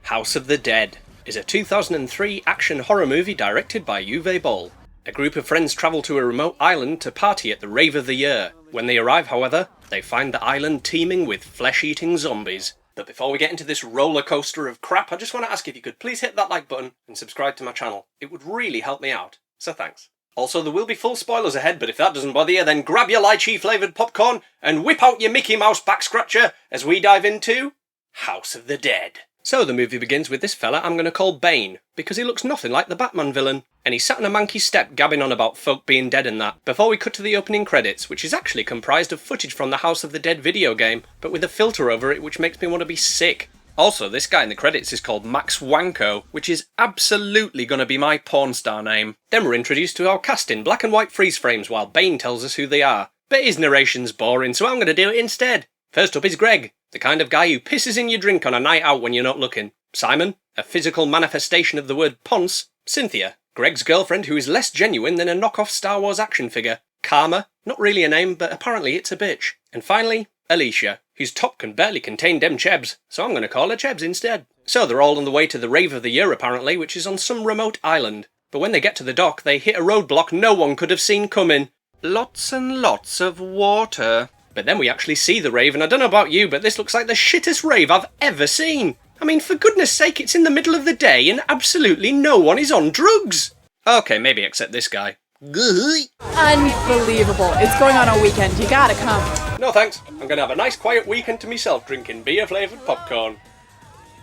House of the Dead is a 2003 action horror movie directed by Uwe Boll. A group of friends travel to a remote island to party at the rave of the year. When they arrive, however, they find the island teeming with flesh-eating zombies. But before we get into this roller coaster of crap, I just want to ask if you could please hit that like button and subscribe to my channel. It would really help me out, so thanks. Also, there will be full spoilers ahead, but if that doesn't bother you, then grab your lychee flavoured popcorn and whip out your Mickey Mouse back scratcher as we dive into House of the Dead. So the movie begins with this fella I'm going to call Bane, because he looks nothing like the Batman villain, and he's sat on a monkey step gabbing on about folk being dead and that, before we cut to the opening credits, which is actually comprised of footage from the House of the Dead video game, but with a filter over it which makes me want to be sick. Also, this guy in the credits is called Max Wanko, which is absolutely going to be my porn star name. Then we're introduced to our cast in black and white freeze frames while Bane tells us who they are. But his narration's boring, so I'm going to do it instead. First up is Greg, the kind of guy who pisses in your drink on a night out when you're not looking. Simon, a physical manifestation of the word ponce. Cynthia, Greg's girlfriend who is less genuine than a knockoff Star Wars action figure. Karma, not really a name, but apparently it's a bitch. And finally, Alicia, whose top can barely contain dem Chebs, so I'm going to call her Chebs instead. So they're all on the way to the rave of the year apparently, which is on some remote island. But when they get to the dock, they hit a roadblock no one could have seen coming. Lots and lots of water. But then we actually see the rave, and I don't know about you, but this looks like the shittest rave I've ever seen. I mean, for goodness sake, it's in the middle of the day and absolutely no one is on drugs. Okay, maybe except this guy. Unbelievable. It's going on a weekend. You gotta come. No thanks. I'm gonna have a nice quiet weekend to myself drinking beer-flavoured popcorn.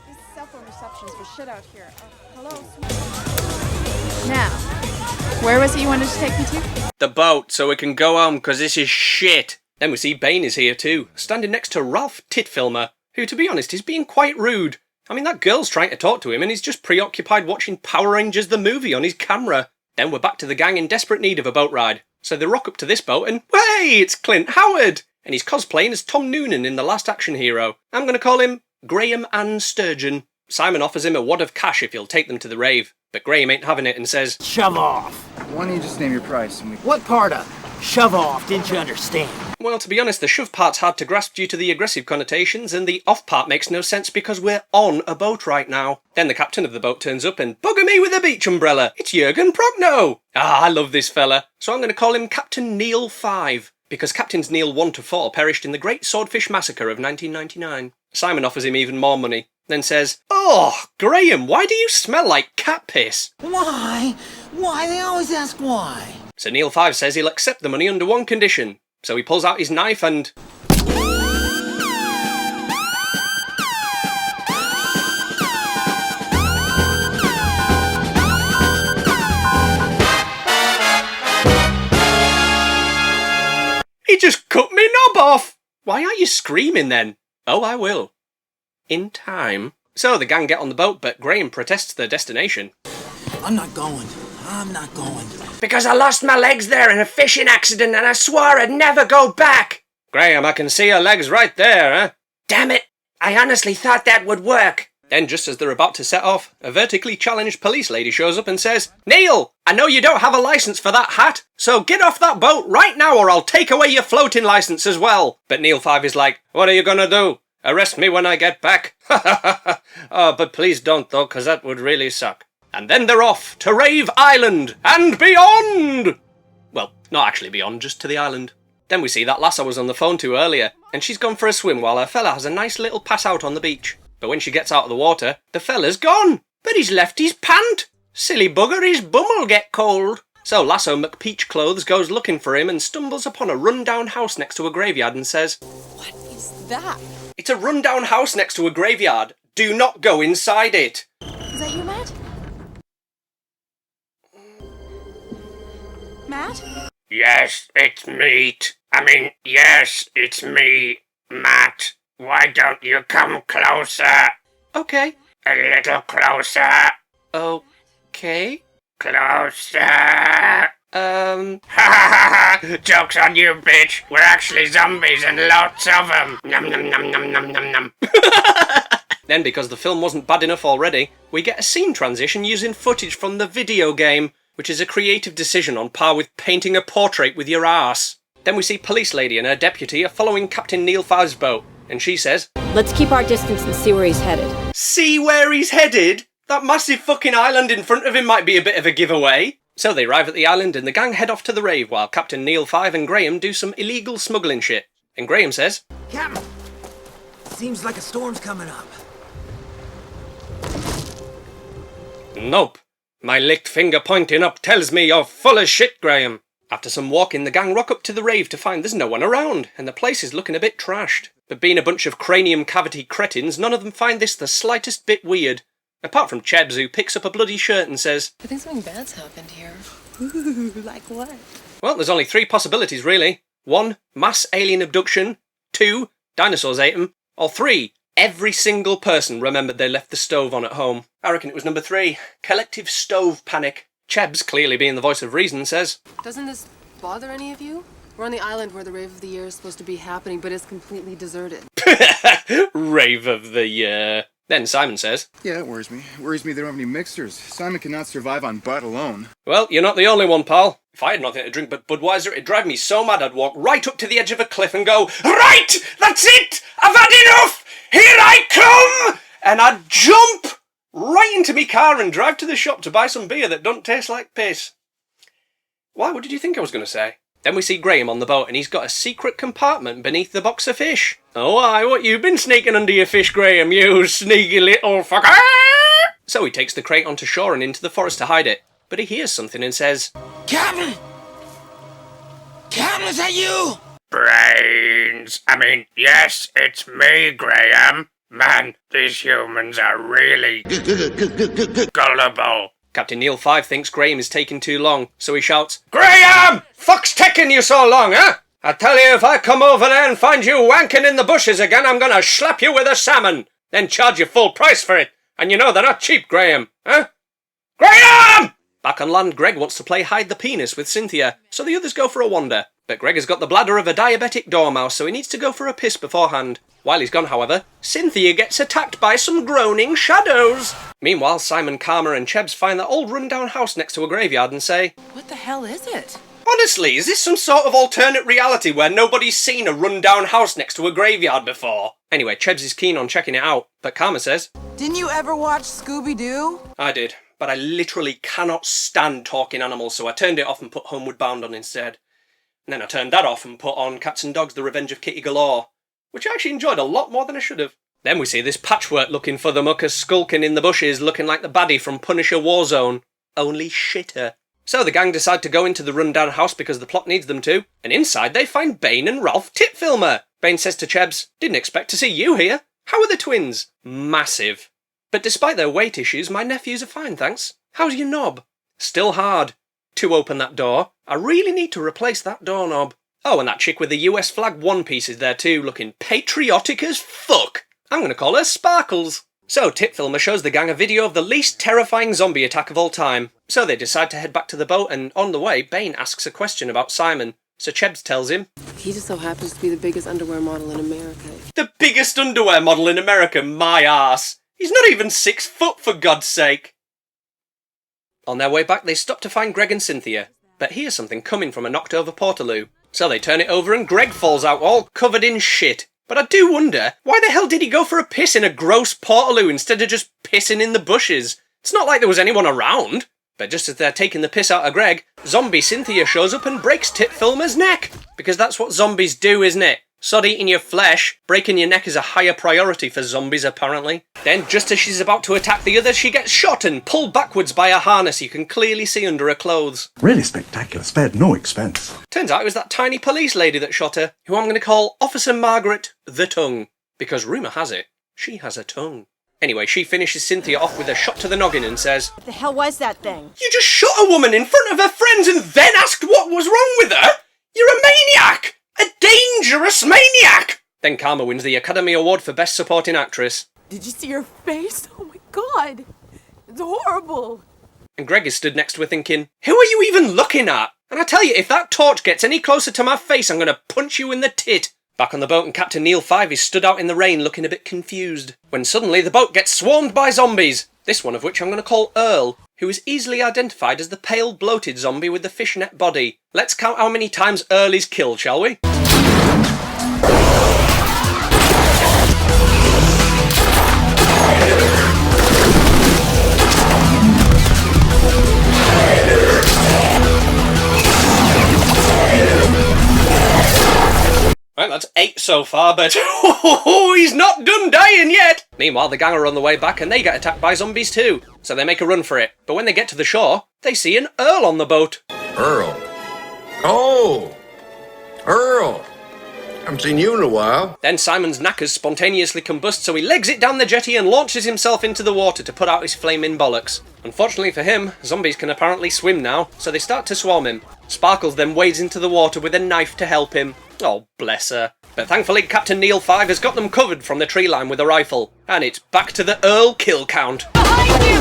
These cell phone receptions for shit out here. Hello? Now, where was it you wanted to take me to? The boat, so we can go home, because this is shit. Then we see Bane is here too, standing next to Ralph Titfilmer, who, to be honest, is being quite rude. I mean, that girl's trying to talk to him and he's just preoccupied watching Power Rangers the movie on his camera. Then we're back to the gang in desperate need of a boat ride. So they rock up to this boat and, hey, it's Clint Howard! And he's cosplaying as Tom Noonan in The Last Action Hero. I'm going to call him Graham Ann Sturgeon. Simon offers him a wad of cash if he'll take them to the rave, but Graham ain't having it and says, shove off. Why don't you just name your price and we... What part of shove off didn't you understand? Well, to be honest, the shove part's hard to grasp due to the aggressive connotations, and the off part makes no sense because we're on a boat right now. Then the captain of the boat turns up and, bugger me with a beach umbrella, it's Jurgen Prochnow! Ah, I love this fella. So I'm going to call him Captain Neil 5, because Captains Neil 1 to 4 perished in the Great Swordfish Massacre of 1999. Simon offers him even more money, then says, oh, Graham, why do you smell like cat piss? Why? Why? They always ask why. So Neil 5 says he'll accept the money under one condition. So he pulls out his knife and... he just cut me knob off! Why aren't you screaming then? Oh, I will. In time. So the gang get on the boat, but Graham protests their destination. I'm not going. I'm not going. Because I lost my legs there in a fishing accident and I swore I'd never go back. Graham, I can see your legs right there, huh? Damn it! I honestly thought that would work. Then just as they're about to set off, a vertically challenged police lady shows up and says, Neil, I know you don't have a licence for that hat, so get off that boat right now or I'll take away your floating licence as well. But Neil 5 is like, what are you gonna do? Arrest me when I get back? Oh, but please don't though, because that would really suck. And then they're off to Rave Island and beyond! Well, not actually beyond, just to the island. Then we see that lass I was on the phone to earlier, and she's gone for a swim while her fella has a nice little pass out on the beach. But when she gets out of the water, the fella's gone! But he's left his pant! Silly bugger, his bum'll get cold! So Lasso McPeach Clothes goes looking for him and stumbles upon a run-down house next to a graveyard and says, What is that? It's a run-down house next to a graveyard. Do not go inside it! Is that you, Matt? Matt? Yes, it's me, Matt. Why don't you come closer? Okay. A little closer. Okay. Closer. Ha ha ha! Joke's on you, bitch. We're actually zombies and lots of them. Num num num num num num num. Then, because the film wasn't bad enough already, we get a scene transition using footage from the video game, which is a creative decision on par with painting a portrait with your arse. Then we see Police Lady and her deputy are following Captain Neil 5's boat, and she says, Let's keep our distance and see where he's headed. See where he's headed? That massive fucking island in front of him might be a bit of a giveaway. So they arrive at the island and the gang head off to the rave while Captain Neil 5 and Graham do some illegal smuggling shit. And Graham says, Captain, seems like a storm's coming up. "Nope. My licked finger pointing up tells me you're full of shit, Graham." After some walking, the gang rock up to the rave to find there's no one around, and the place is looking a bit trashed. But being a bunch of cranium cavity cretins, none of them find this the slightest bit weird. Apart from Chebs, who picks up a bloody shirt and says, "I think something bad's happened here." Ooh, like what? well, there's only 3 possibilities, really. 1, mass alien abduction. 2, dinosaurs ate 'em. Or 3, every single person remembered they left the stove on at home. I reckon it was number 3, collective stove panic. Chebs, clearly being the voice of reason, says, Doesn't this bother any of you? We're on the island where the Rave of the Year is supposed to be happening, but it's completely deserted. Rave of the year. Then Simon says, Yeah, it worries me. It worries me they don't have any mixers. Simon cannot survive on butt alone. well, you're not the only one, pal. If I had nothing to drink but Budweiser, it'd drive me so mad I'd walk right up to the edge of a cliff and go, "Right! That's it! I've had enough! Here I come!" And I'd jump right into me car and drive to the shop to buy some beer that don't taste like piss. Why? What did you think I was going to say? Then we see Graham on the boat and he's got a secret compartment beneath the box of fish. Oh, aye, what you been sneaking under your fish, Graham, you sneaky little fucker? So he takes the crate onto shore and into the forest to hide it. But he hears something and says, Captain! Captain, is that you? Brains. Yes, it's me, Graham. Man, these humans are really gullible. Captain Neil 5 thinks Graham is taking too long, so he shouts, "Graham! Fuck's taking you so long, huh? I tell you, if I come over there and find you wanking in the bushes again, I'm gonna slap you with a salmon, then charge you full price for it. And you know they're not cheap, Graham, huh? Graham!" Back on land, Greg wants to play hide the penis with Cynthia, so the others go for a wander. But Greg has got the bladder of a diabetic dormouse, so he needs to go for a piss beforehand. While he's gone, however, Cynthia gets attacked by some groaning shadows. Meanwhile, Simon, Karma and Chebs find that old run-down house next to a graveyard and say, What the hell is it? "Honestly, is this some sort of alternate reality where nobody's seen a run-down house next to a graveyard before?" Anyway, Chebs is keen on checking it out, but Karma says, Didn't you ever watch Scooby-Doo? "I did, but I literally cannot stand talking animals, so I turned it off and put Homeward Bound on instead. And then I turned that off and put on Cats and Dogs, The Revenge of Kitty Galore, which I actually enjoyed a lot more than I should have." Then we see this patchwork-looking furthermucker skulking in the bushes, looking like the baddie from Punisher Warzone, only shitter. So the gang decide to go into the rundown house because the plot needs them to, and inside they find Bane and Ralph Titfilmer. Bane says to Chebs, "Didn't expect to see you here. How are the twins?" Massive. "But despite their weight issues, my nephews are fine, thanks. How's your knob?" "Still hard to open that door. I really need to replace that doorknob." Oh, and that chick with the US flag one piece is there too, looking patriotic as fuck. I'm going to call her Sparkles. So Titfilmer shows the gang a video of the least terrifying zombie attack of all time. So they decide to head back to the boat, and on the way, Bane asks a question about Simon. So Chebs tells him, He just so happens to be the biggest underwear model in America. "The biggest underwear model in America, my arse. He's not even 6 foot, for God's sake." On their way back, they stop to find Greg and Cynthia, but hear something coming from a knocked-over portaloo. So they turn it over and Greg falls out all covered in shit. But I do wonder, why the hell did he go for a piss in a gross portaloo instead of just pissing in the bushes? It's not like there was anyone around. But just as they're taking the piss out of Greg, zombie Cynthia shows up and breaks Titfilmer's neck. Because that's what zombies do, isn't it? Sod eating your flesh, breaking your neck is a higher priority for zombies apparently. Then just as she's about to attack the other, she gets shot and pulled backwards by a harness you can clearly see under her clothes. Really spectacular, spared no expense. Turns out it was that tiny police lady that shot her, who I'm going to call Officer Margaret the Tongue. Because rumour has it, she has a tongue. Anyway, she finishes Cynthia off with a shot to the noggin and says, What the hell was that thing? "You just shot a woman in front of her friends and then asked what was wrong with her? You're a maniac! A dangerous maniac!" Then Karma wins the Academy Award for Best Supporting Actress. Did you see her face? Oh my god! It's horrible! And Greg is stood next to her thinking, who are you even looking at? And I tell you, if that torch gets any closer to my face, I'm going to punch you in the tit. Back on the boat and Captain Neil 5 is stood out in the rain looking a bit confused, when suddenly the boat gets swarmed by zombies, this one of which I'm going to call Earl, who is easily identified as the pale, bloated zombie with the fishnet body. Let's count how many times Earl is killed, shall we? 8 so far, but he's not done dying yet! Meanwhile, the gang are on the way back and they get attacked by zombies too, so they make a run for it. But when they get to the shore, they see an Earl on the boat. Earl? Oh! Earl! Haven't seen you in a while. Then Simon's knackers spontaneously combust, so he legs it down the jetty and launches himself into the water to put out his flaming bollocks. Unfortunately for him, zombies can apparently swim now, so they start to swarm him. Sparkles then wades into the water with a knife to help him. Oh, bless her. But thankfully, Captain Neil 5 has got them covered from the tree line with a rifle. And it's back to the Earl kill count. Behind you!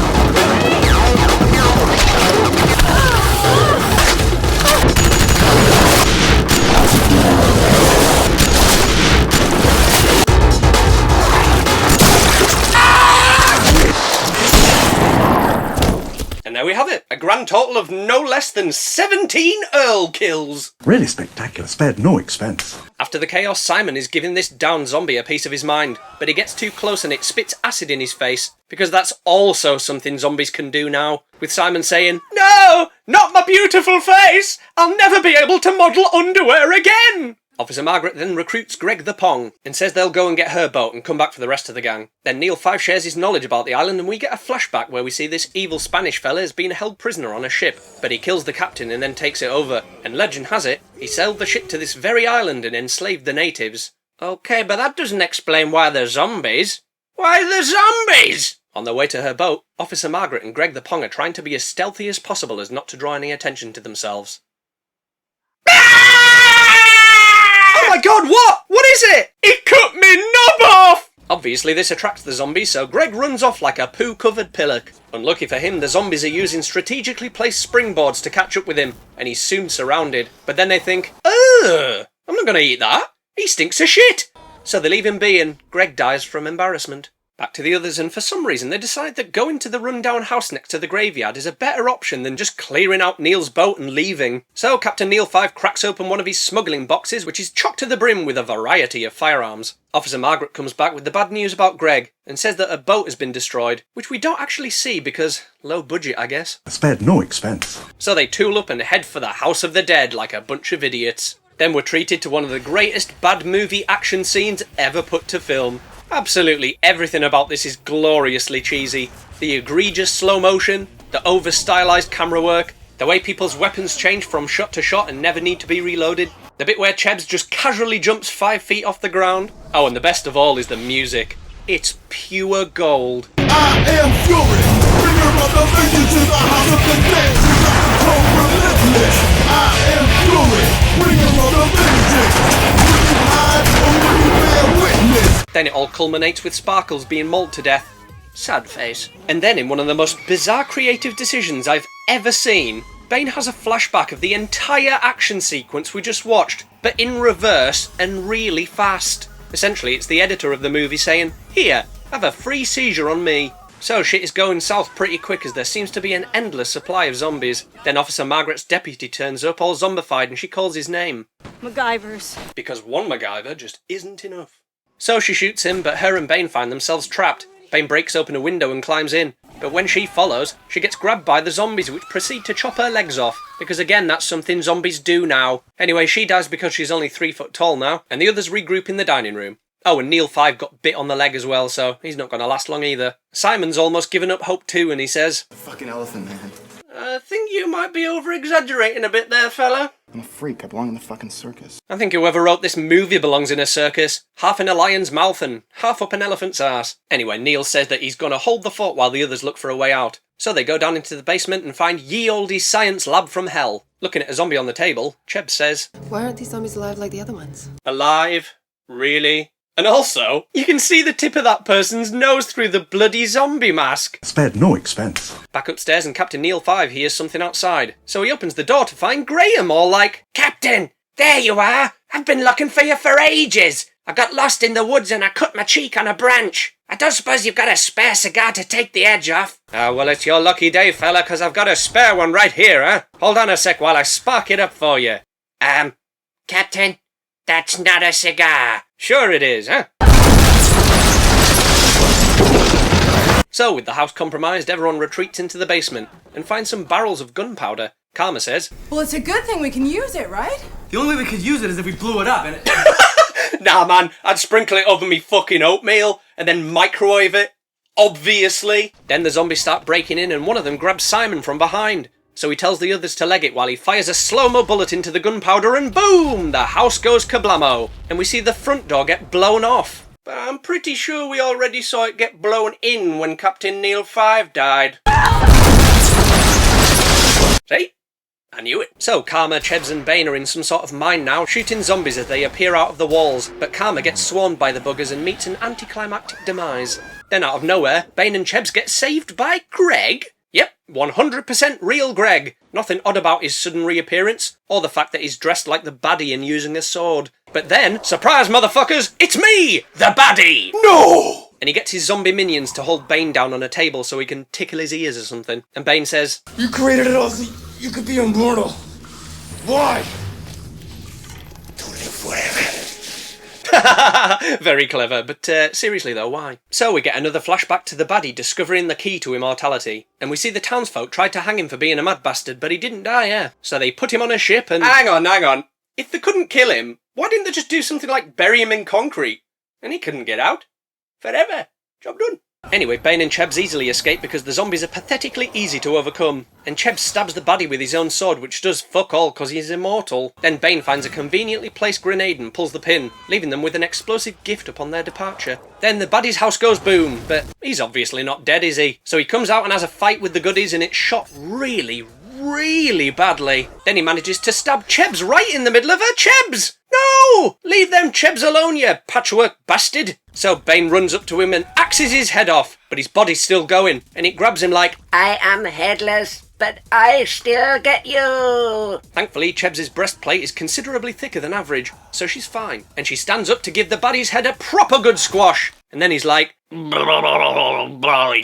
And there we have it, a grand total of no less than 17 Earl kills! Really spectacular, spared no expense. After the chaos, Simon is giving this downed zombie a piece of his mind, but he gets too close and it spits acid in his face, because that's also something zombies can do now, with Simon saying, "No! Not my beautiful face! I'll never be able to model underwear again!" Officer Margaret then recruits Greg the Pong, and says they'll go and get her boat and come back for the rest of the gang. Then Neil 5 shares his knowledge about the island and we get a flashback where we see this evil Spanish fella has been held prisoner on a ship, but he kills the captain and then takes it over, and legend has it, he sailed the ship to this very island and enslaved the natives. Okay, but that doesn't explain why they're zombies. Why the zombies? On their way to her boat, Officer Margaret and Greg the Pong are trying to be as stealthy as possible as not to draw any attention to themselves. Oh my god, what? What is it? It cut me knob off! Obviously this attracts the zombies, so Greg runs off like a poo-covered pillock. Unlucky for him, the zombies are using strategically placed springboards to catch up with him, and he's soon surrounded. But then they think, ugh, I'm not gonna eat that. He stinks of shit. So they leave him be and Greg dies from embarrassment. Back to the others, and for some reason they decide that going to the rundown house next to the graveyard is a better option than just clearing out Neil's boat and leaving. So Captain Neil 5 cracks open one of his smuggling boxes, which is chocked to the brim with a variety of firearms. Officer Margaret comes back with the bad news about Greg, and says that a boat has been destroyed, which we don't actually see because low budget, I guess. Spared no expense. So they tool up and head for the House of the Dead like a bunch of idiots. Then we're treated to one of the greatest bad movie action scenes ever put to film. Absolutely everything about this is gloriously cheesy. The egregious slow motion, the over-stylized camera work, the way people's weapons change from shot to shot and never need to be reloaded, the bit where Chebs just casually jumps 5 feet off the ground. Oh, and the best of all is the music. It's pure gold. I am fury, bringer of the vengeance to the house of the dead. Cold relentless. I am fury, bringer of the vengeance. Will you hide or will you bear witness? Then it all culminates with Sparkles being mauled to death. Sad face. And then in one of the most bizarre creative decisions I've ever seen, Bane has a flashback of the entire action sequence we just watched, but in reverse and really fast. Essentially, it's the editor of the movie saying, "Here, have a free seizure on me." So shit is going south pretty quick as there seems to be an endless supply of zombies. Then Officer Margaret's deputy turns up all zombified and she calls his name. MacGyver's. Because one MacGyver just isn't enough. So she shoots him, but her and Bane find themselves trapped. Bane breaks open a window and climbs in, but when she follows, she gets grabbed by the zombies which proceed to chop her legs off, because again that's something zombies do now. Anyway, she dies because she's only 3 foot tall now, and the others regroup in the dining room. Oh, and Neil 5 got bit on the leg as well, so he's not going to last long either. Simon's almost given up hope too, and he says, Fucking elephant, man. I think you might be over-exaggerating a bit there, fella. I'm a freak. I belong in the fucking circus. I think whoever wrote this movie belongs in a circus. Half in a lion's mouth and half up an elephant's ass. Anyway, Neil says that he's going to hold the fort while the others look for a way out. So they go down into the basement and find ye olde science lab from hell. Looking at a zombie on the table, Cheb says, Why aren't these zombies alive like the other ones? Alive? Really? And also, you can see the tip of that person's nose through the bloody zombie mask. Spared no expense. Back upstairs and Captain Neil 5 hears something outside. So he opens the door to find Graham all like, Captain, there you are. I've been looking for you for ages. I got lost in the woods and I cut my cheek on a branch. I don't suppose you've got a spare cigar to take the edge off? Ah, well, it's your lucky day, fella, 'cause I've got a spare one right here, huh? Hold on a sec while I spark it up for you. Captain, that's not a cigar. Sure it is, huh? So, with the house compromised, everyone retreats into the basement and finds some barrels of gunpowder. Karma says, Well, it's a good thing we can use it, right? The only way we could use it is if we blew it up, and Nah, man, I'd sprinkle it over me fucking oatmeal and then microwave it. Obviously. Then the zombies start breaking in and one of them grabs Simon from behind. So he tells the others to leg it while he fires a slow-mo bullet into the gunpowder and boom! The house goes kablamo. And we see the front door get blown off. But I'm pretty sure we already saw it get blown in when Captain Neil 5 died. See? I knew it. So Karma, Chebs and Bane are in some sort of mine now, shooting zombies as they appear out of the walls. But Karma gets swarmed by the buggers and meets an anticlimactic demise. Then out of nowhere, Bane and Chebs get saved by Greg? Yep, 100% real Greg. Nothing odd about his sudden reappearance, or the fact that he's dressed like the baddie and using a sword. But then, surprise motherfuckers, it's me, the baddie! No! And he gets his zombie minions to hold Bane down on a table so he can tickle his ears or something. And Bane says, You created it all so you could be immortal. Why? To live forever. Very clever, but seriously though, why? So we get another flashback to the baddie discovering the key to immortality, and we see the townsfolk tried to hang him for being a mad bastard, but he didn't die, yeah. So they put him on a ship and... Hang on. If they couldn't kill him, why didn't they just do something like bury him in concrete? And he couldn't get out. Forever. Job done. Anyway, Bane and Chebs easily escape because the zombies are pathetically easy to overcome, and Chebs stabs the baddie with his own sword, which does fuck all because he's immortal. Then Bane finds a conveniently placed grenade and pulls the pin, leaving them with an explosive gift upon their departure. Then the baddie's house goes boom, but he's obviously not dead, is he? So he comes out and has a fight with the goodies and it's shot really badly. Then he manages to stab Chebs right in the middle of her Chebs! No! Leave them Chebs alone, you patchwork bastard! So Bane runs up to him and axes his head off, but his body's still going, and it grabs him like, I am headless, but I still get you! Thankfully, Chebs' breastplate is considerably thicker than average, so she's fine. And she stands up to give the baddie's head a proper good squash. And then he's like, Boy,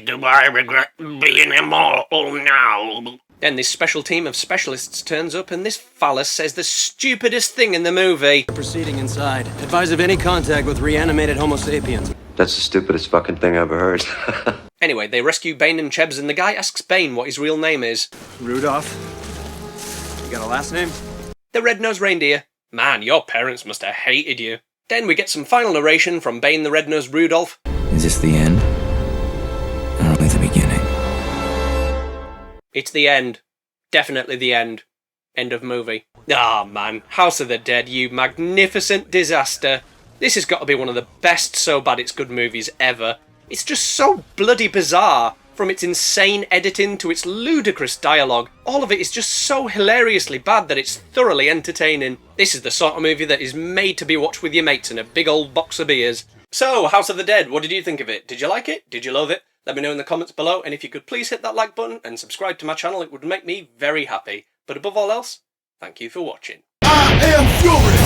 do I regret being immortal now. Then this special team of specialists turns up and this phallus says the stupidest thing in the movie. Proceeding inside. Advise of any contact with reanimated Homo sapiens. That's the stupidest fucking thing I've ever heard. Anyway, they rescue Bane and Chebs and the guy asks Bane what his real name is. Rudolph. You got a last name? The Red-Nosed Reindeer. Man, your parents must have hated you. Then we get some final narration from Bane the Red-Nosed Rudolph. Is this the end? Or only the beginning? It's the end. Definitely the end. End of movie. Ah, man. House of the Dead, you magnificent disaster. This has got to be one of the best So Bad It's Good movies ever. It's just so bloody bizarre. From its insane editing to its ludicrous dialogue, all of it is just so hilariously bad that it's thoroughly entertaining. This is the sort of movie that is made to be watched with your mates in a big old box of beers. So, House of the Dead, what did you think of it? Did you like it? Did you love it? Let me know in the comments below, and if you could please hit that like button and subscribe to my channel, it would make me very happy. But above all else, thank you for watching. I am Fury.